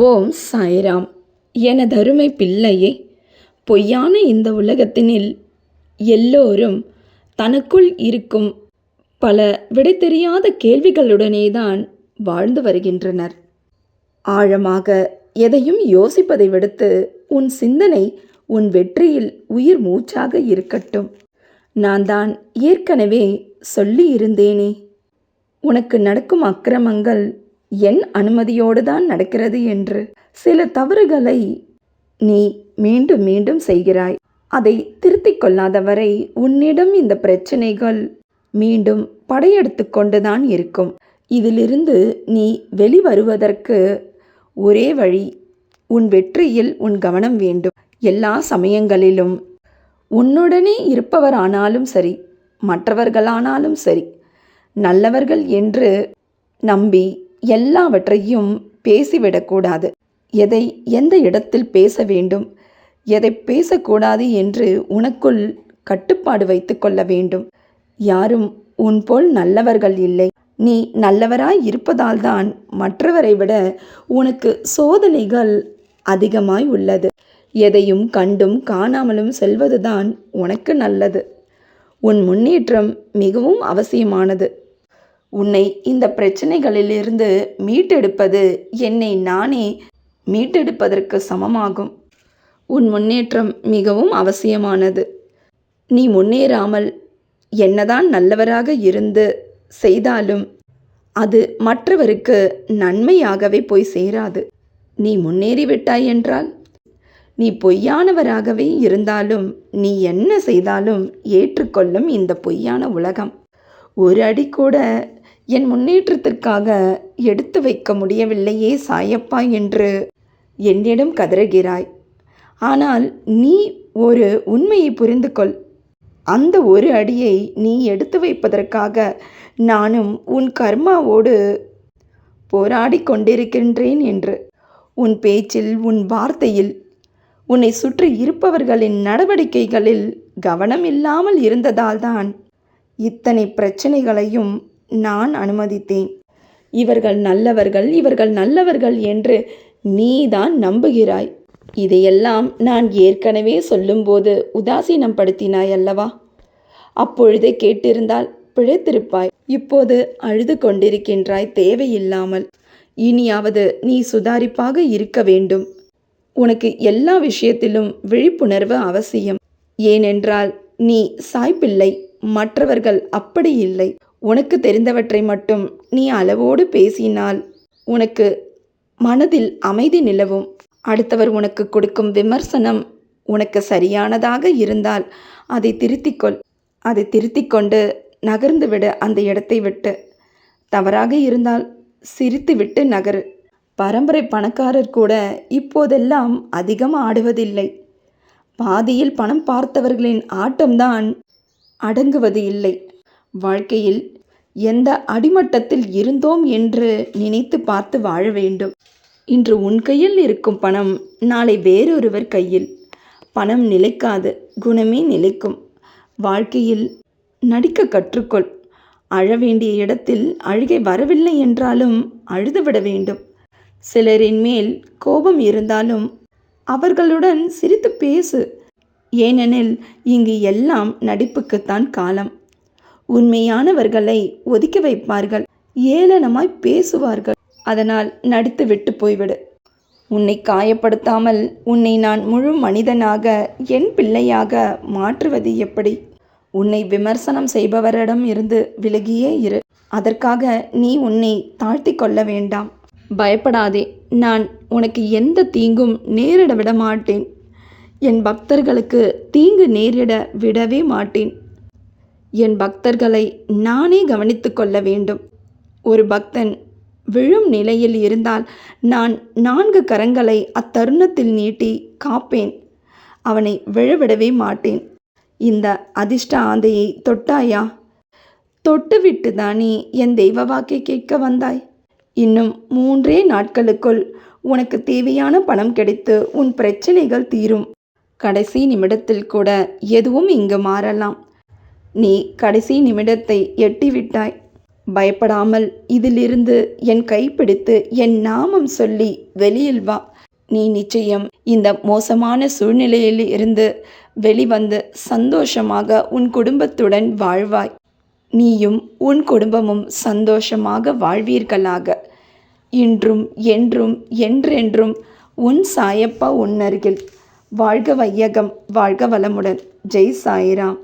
ஓம் சாய்ராம். எனதருமை பிள்ளையே, பொய்யான இந்த உலகத்தினில் எல்லோரும் தனக்குள் இருக்கும் பல விடை தெரியாத கேள்விகளுடனேதான் வாழ்ந்து வருகின்றனர். ஆழமாக எதையும் யோசிப்பதை விடுத்து உன் சிந்தனை உன் வெற்றியில் உயிர் மூச்சாக இருக்கட்டும். நான் தான் ஏற்கனவே சொல்லி இருந்தேனே, உனக்கு நடக்கும் அக்கிரமங்கள் என் அனுமதியோடு தான் நடக்கிறது என்று. சில தவறுகளை நீ மீண்டும் மீண்டும் செய்கிறாய். அதை திருத்திக் கொள்ளாதவரை உன்னிடம் இந்த பிரச்சனைகள் மீண்டும் படையெடுத்து கொண்டுதான் இருக்கும். இதிலிருந்து நீ வெளிவருவதற்கு ஒரே வழி, உன் வெற்றியில் உன் கவனம் வேண்டும். எல்லா சமயங்களிலும் உன்னுடனே இருப்பவரானாலும் சரி, மற்றவர்களானாலும் சரி, நல்லவர்கள் என்று நம்பி எல்லாவற்றையும் பேசிவிடக்கூடாது. எதை எந்த இடத்தில் பேச வேண்டும், எதை பேசக்கூடாது என்று உனக்குள் கட்டுப்பாடு வைத்து கொள்ள வேண்டும். யாரும் உன் போல் நல்லவர்கள் இல்லை. நீ நல்லவராய் இருப்பதால் தான் மற்றவரை விட உனக்கு சோதனைகள் அதிகமாய் உள்ளது. எதையும் கண்டும் காணாமலும் செல்வதுதான் உனக்கு நல்லது. உன் முன்னேற்றம் மிகவும் அவசியமானது. உன்னை இந்த பிரச்சனைகளிலிருந்து மீட்டெடுப்பது என்னை நானே மீட்டெடுப்பதற்கு சமமாகும். உன் முன்னேற்றம் மிகவும் அவசியமானது. நீ முன்னேறாமல் என்னதான் நல்லவராக இருந்து செய்தாலும் அது மற்றவருக்கு நன்மையாகவே போய் சேராது. நீ முன்னேறிவிட்டாய் என்றால், நீ பொய்யானவராகவே இருந்தாலும் நீ என்ன செய்தாலும் ஏற்றுக்கொள்ளும் இந்த பொய்யான உலகம். ஒரு அடி கூட என் முன்னேற்றத்திற்காக எடுத்து வைக்க முடியவில்லையே சாயப்பா என்று என்னிடம் கதறுகிறாய். ஆனால் நீ ஒரு உண்மையை புரிந்து கொள். அந்த ஒரு அடியை நீ எடுத்து வைப்பதற்காக நானும் உன் கர்மாவோடு போராடி கொண்டிருக்கின்றேன் என்று. உன் பேச்சில், உன் வார்த்தையில், உன்னை சுற்றி இருப்பவர்களின் நடவடிக்கைகளில் கவனம் இல்லாமல் இருந்ததால்தான் இத்தனை பிரச்சனைகளையும் நான் அனுமதித்தேன். இவர்கள் நல்லவர்கள், இவர்கள் நல்லவர்கள் என்று நீதான் நம்புகிறாய். இதையெல்லாம் நான் ஏற்கனவே சொல்லும்போது உதாசீனம் படுத்தினாய் அல்லவா? அப்பொழுதே கேட்டிருந்தால் பிழைத்திருப்பாய். இப்போது அழுது கொண்டிருக்கின்றாய் தேவையில்லாமல். இனியாவது நீ சுதாரிப்பாக இருக்க வேண்டும். உனக்கு எல்லா விஷயத்திலும் விழிப்புணர்வு அவசியம். ஏனென்றால் நீ சாய்பிள்ளை, மற்றவர்கள் அப்படி இல்லை. உனக்கு தெரிந்தவற்றை மட்டும் நீ அளவோடு பேசினால் உனக்கு மனதில் அமைதி நிலவும். அடுத்தவர் உனக்கு கொடுக்கும் விமர்சனம் உனக்கு சரியானதாக இருந்தால் அதை திருத்திக்கொள். அதை திருத்திக்கொண்டு நகர்ந்து விட அந்த இடத்தை விட்டு. தவறாக இருந்தால் சிரித்து விட்டு நகரு. பரம்பரை பணக்காரர் கூட இப்போதெல்லாம் அதிகம் ஆடுவதில்லை. பாதியில் பணம் பார்த்தவர்களின் ஆட்டம்தான் அடங்குவது இல்லை. வாழ்க்கையில் எந்த அடிமட்டத்தில் இருந்தோம் என்று நினைத்து பார்த்து வாழ வேண்டும். இன்று உன் கையில் இருக்கும் பணம் நாளை வேறொருவர் கையில். பணம் நிலைக்காது, குணமே நிலைக்கும். வாழ்க்கையில் நடிக்க கற்றுக்கொள். அழ வேண்டிய இடத்தில் அழுகை வரவில்லை என்றாலும் அழுதுவிட வேண்டும். சிலரின் மேல் கோபம் இருந்தாலும் அவர்களுடன் சிரித்து பேசு. ஏனெனில் இங்கு எல்லாம் நடிப்புக்குத்தான் காலம். உண்மையானவர்களை ஒதுக்கி வைப்பார்கள், ஏளனமாய் பேசுவார்கள். அதனால் நடித்து விட்டு போய்விடு. உன்னை காயப்படுத்தாமல் உன்னை நான் முழு மனிதனாக, என் பிள்ளையாக மாற்றுவது எப்படி? உன்னை விமர்சனம் செய்பவரிடம் இருந்து விலகியே இரு. அதற்காக நீ உன்னை தாழ்த்தி கொள்ள வேண்டாம். பயப்படாதே. நான் உனக்கு எந்த தீங்கும் நேரிட விட மாட்டேன். என் பக்தர்களுக்கு தீங்கு நேரிட விடவே மாட்டேன். என் பக்தர்களை நானே கவனித்து கொள்ள வேண்டும். ஒரு பக்தன் விழும் நிலையில் இருந்தால் நான் 4 கரங்களை அத்தருணத்தில் நீட்டி காப்பேன். அவனை விழவிடவே மாட்டேன். இந்த அதிர்ஷ்ட ஆந்தையை தொட்டாயா? தொட்டுவிட்டு தானே என் தெய்வ வாக்கை கேட்க வந்தாய். இன்னும் 3 நாட்களுக்குள் உனக்கு தேவையான பணம் கிடைத்து உன் பிரச்சனைகள் தீரும். கடைசி நிமிடத்தில் கூட எதுவும் இங்கு மாறலாம். நீ கடைசி நிமிடத்தை எட்டிவிட்டாய். பயப்படாமல் இதிலிருந்து என் கைப்பிடித்து என் நாமம் சொல்லி வெளியில் வா. நீ நிச்சயம் இந்த மோசமான சூழ்நிலையில் இருந்து வெளிவந்து சந்தோஷமாக உன் குடும்பத்துடன் வாழ்வாய். நீயும் உன் குடும்பமும் சந்தோஷமாக வாழ்வீர்களாக. இன்றும் என்றும் என்றென்றும் உன் சாயப்பா உன்னருகில். வாழ்க வையகம், வாழ்க வளமுடன். ஜெய் சாய்ராம்.